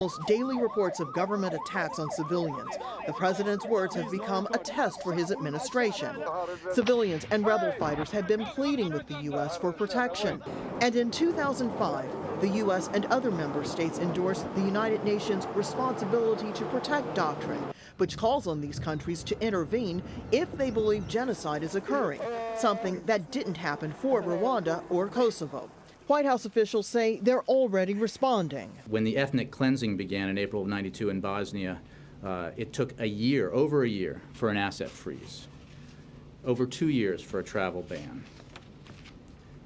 Almost daily reports of government attacks on civilians. The president's words have become a test for his administration. Civilians and rebel fighters have been pleading with the U.S. for protection. And in 2005, the U.S. and other member states endorsed the United Nations Responsibility to Protect doctrine, which calls on these countries to intervene if they believe genocide is occurring, something that didn't happen for Rwanda or Kosovo. White House officials say they're already responding. When the ethnic cleansing began in April of '92 in Bosnia, it took over a year for an asset freeze, over 2 years for a travel ban.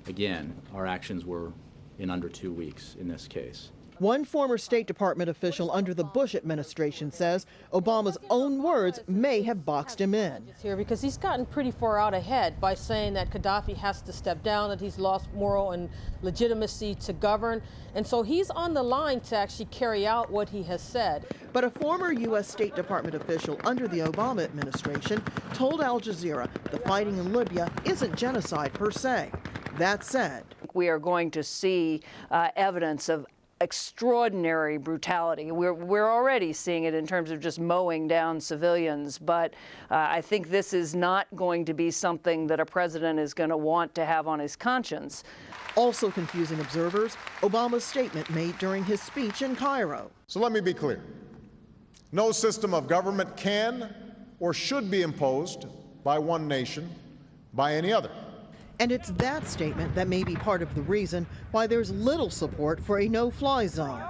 Again, our actions were in under 2 weeks in this case. One former State Department official under the Bush administration says Obama's own words may have boxed him in. Here because he's gotten pretty far out ahead by saying that Gaddafi has to step down, that he's lost moral and legitimacy to govern. And so he's on the line to actually carry out what he has said. But a former U.S. State Department official under the Obama administration told AlJazeera the fighting in Libya isn't genocide per se. That said, we are going to see evidence of extraordinary brutality. We're already seeing it in terms of just mowing down civilians, but I think this is not going to be something that a president is going to want to have on his conscience. Also confusing observers, Obama's statement made during his speech in Cairo. So let me be clear. No system of government can or should be imposed by one nation by any other. And it's that statement that may be part of the reason why there's little support for a no-fly zone.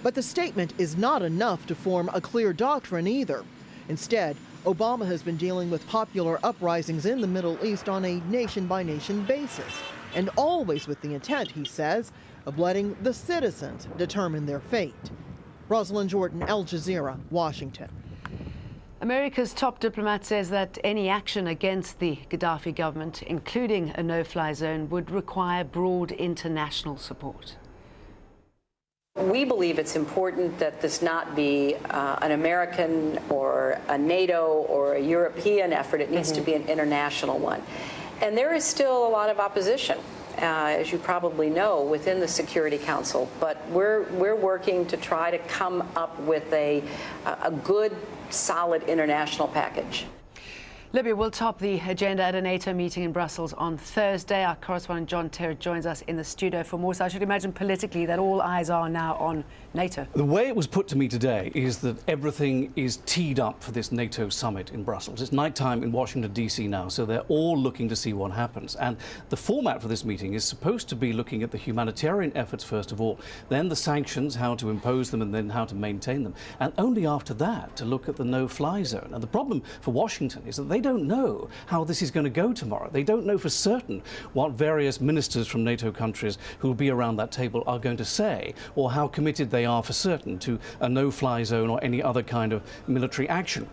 But the statement is not enough to form a clear doctrine either. Instead, Obama has been dealing with popular uprisings in the Middle East on a nation-by-nation basis, and always with the intent, he says, of letting the citizens determine their fate. Rosalind Jordan, AlJazeera, Washington. America's top diplomat says that any action against the Gaddafi government, including a no-fly zone, would require broad international support. We believe it's important that this not be an American or a NATO or a European effort. It needs to be an international one. And there is still a lot of opposition, as you probably know, within the Security Council. But we're working to try to come up with a good, solid international package. Libya will top the agenda at a NATO meeting in Brussels on Thursday. Our correspondent John Terry joins us in the studio for more. So I should imagine politically that all eyes are now on NATO. The way it was put to me today is that everything is teed up for this NATO summit in Brussels. It's nighttime in Washington, D.C. now, so they're all looking to see what happens. And the format for this meeting is supposed to be looking at the humanitarian efforts first of all, then the sanctions, how to impose them and then how to maintain them. And only after that to look at the no-fly zone. And the problem for Washington is that they don't know how this is going to go tomorrow. They don't know for certain what various ministers from NATO countries who will be around that table are going to say, or how committed they are for certain to a no-fly zone or any other kind of military action.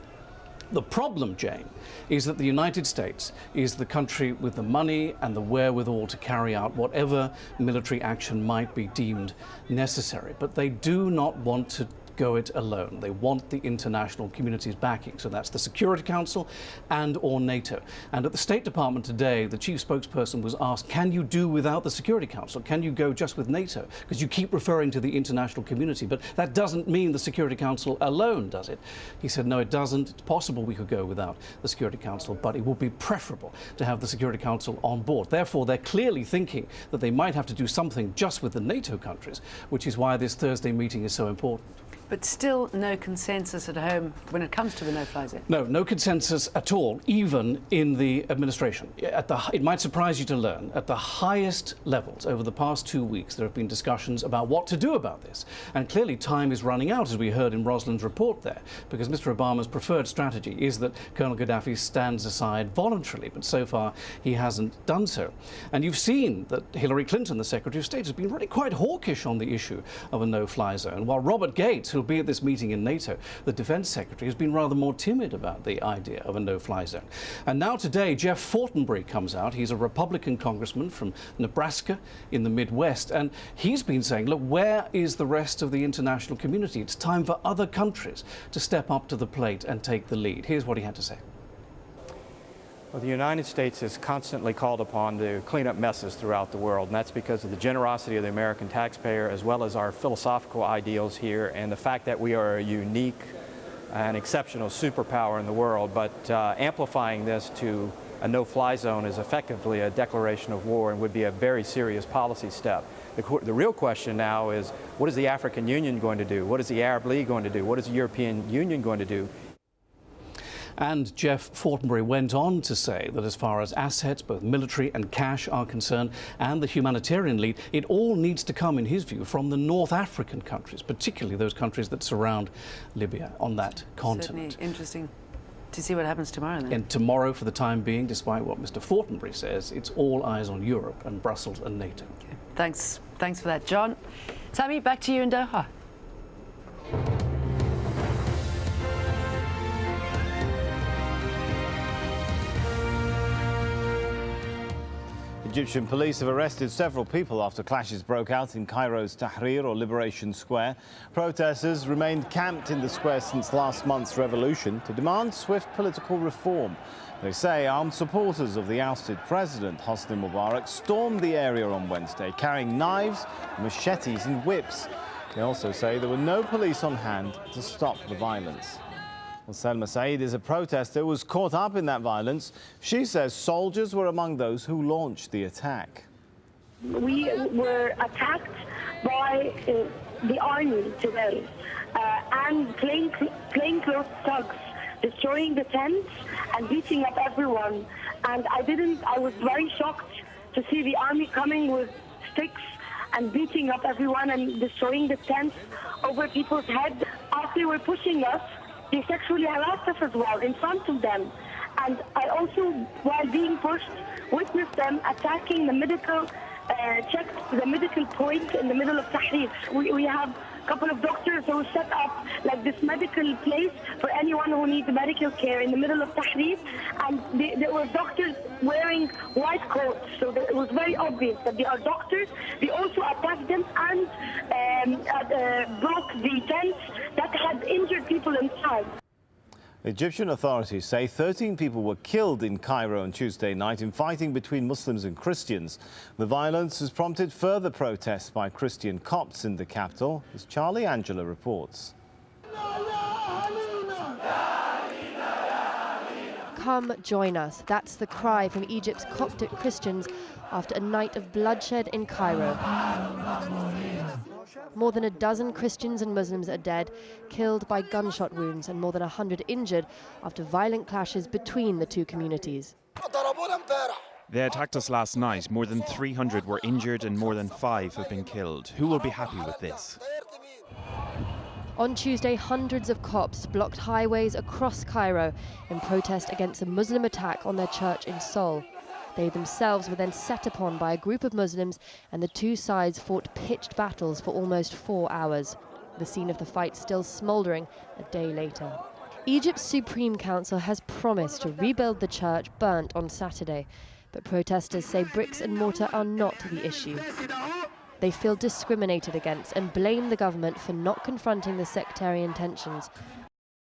The problem, Jane, is that the United States is the country with the money and the wherewithal to carry out whatever military action might be deemed necessary. But they do not want to go it alone. They want the international community's backing. So that's the Security Council and or NATO. And at the State Department today, the chief spokesperson was asked, can you do without the Security Council? Can you go just with NATO? Because you keep referring to the international community, but that doesn't mean the Security Council alone, does it? He said, no, it doesn't. It's possible we could go without the Security Council, but it would be preferable to have the Security Council on board. Therefore, they're clearly thinking that they might have to do something just with the NATO countries, which is why this Thursday meeting is so important. But still no consensus at home when it comes to the no-fly zone. No consensus at all, even in the administration. It might surprise you to learn, at the highest levels over the past 2 weeks, there have been discussions about what to do about this. And clearly time is running out, as we heard in Rosalind's report there, because Mr. Obama's preferred strategy is that Colonel Gaddafi stands aside voluntarily, but so far he hasn't done so. And you've seen that Hillary Clinton, the Secretary of State, has been really quite hawkish on the issue of a no-fly zone, while Robert Gates, who'll be at this meeting in NATO, the Defense Secretary, has been rather more timid about the idea of a no-fly zone. And now today, Jeff Fortenberry comes out. He's a Republican congressman from Nebraska in the Midwest, and he's been saying, look, where is the rest of the international community? It's time for other countries to step up to the plate and take the lead. Here's what he had to say. Well, the United States is constantly called upon to clean up messes throughout the world, and that's because of the generosity of the American taxpayer, as well as our philosophical ideals here, and the fact that we are a unique and exceptional superpower in the world. But amplifying this to a no-fly zone is effectively a declaration of war and would be a very serious policy step. The real question now is, what is the African Union going to do? What is the Arab League going to do? What is the European Union going to do? And Jeff Fortenberry went on to say that as far as assets, both military and cash, are concerned, and the humanitarian lead, it all needs to come, in his view, from the North African countries, particularly those countries that surround Libya on that continent. Certainly interesting to see what happens tomorrow, then. And tomorrow, for the time being, despite what Mr. Fortenberry says, it's all eyes on Europe and Brussels and NATO. Okay. Thanks for that, John. Sammy, back to you in Doha. Egyptian police have arrested several people after clashes broke out in Cairo's Tahrir, or Liberation Square. Protesters remained camped in the square since last month's revolution to demand swift political reform. They say armed supporters of the ousted president, Hosni Mubarak, stormed the area on Wednesday, carrying knives, machetes and whips. They also say there were no police on hand to stop the violence. Well, Selma Said is a protester who was caught up in that violence. She says soldiers were among those who launched the attack. We were attacked by the army today and plainclothes thugs destroying the tents and beating up everyone. And I was very shocked to see the army coming with sticks and beating up everyone and destroying the tents over people's heads. As they were pushing us, they sexually harassed us as well in front of them. And I also, while being pushed, witnessed them attacking the medical point in the middle of Tahrir. We have a couple of doctors who set up like this medical place for anyone who needs medical care in the middle of Tahrir. And there were doctors wearing white coats, so it was very obvious that they are doctors. They also attacked them and broke the tents that had injured people inside. Egyptian authorities say 13 people were killed in Cairo on Tuesday night in fighting between Muslims and Christians. The violence has prompted further protests by Christian Copts in the capital, as Charlie Angela reports. Come join us. That's the cry from Egypt's Coptic Christians after a night of bloodshed in Cairo. More than a dozen Christians and Muslims are dead, killed by gunshot wounds, and more than 100 injured after violent clashes between the two communities. They attacked us last night. More than 300 were injured and more than 5 have been killed. Who will be happy with this? On Tuesday, hundreds of Copts blocked highways across Cairo in protest against a Muslim attack on their church in Seoul. They themselves were then set upon by a group of Muslims, and the two sides fought pitched battles for almost 4 hours. The scene of the fight still smouldering a day later. Egypt's Supreme Council has promised to rebuild the church burnt on Saturday, but protesters say bricks and mortar are not the issue. They feel discriminated against and blame the government for not confronting the sectarian tensions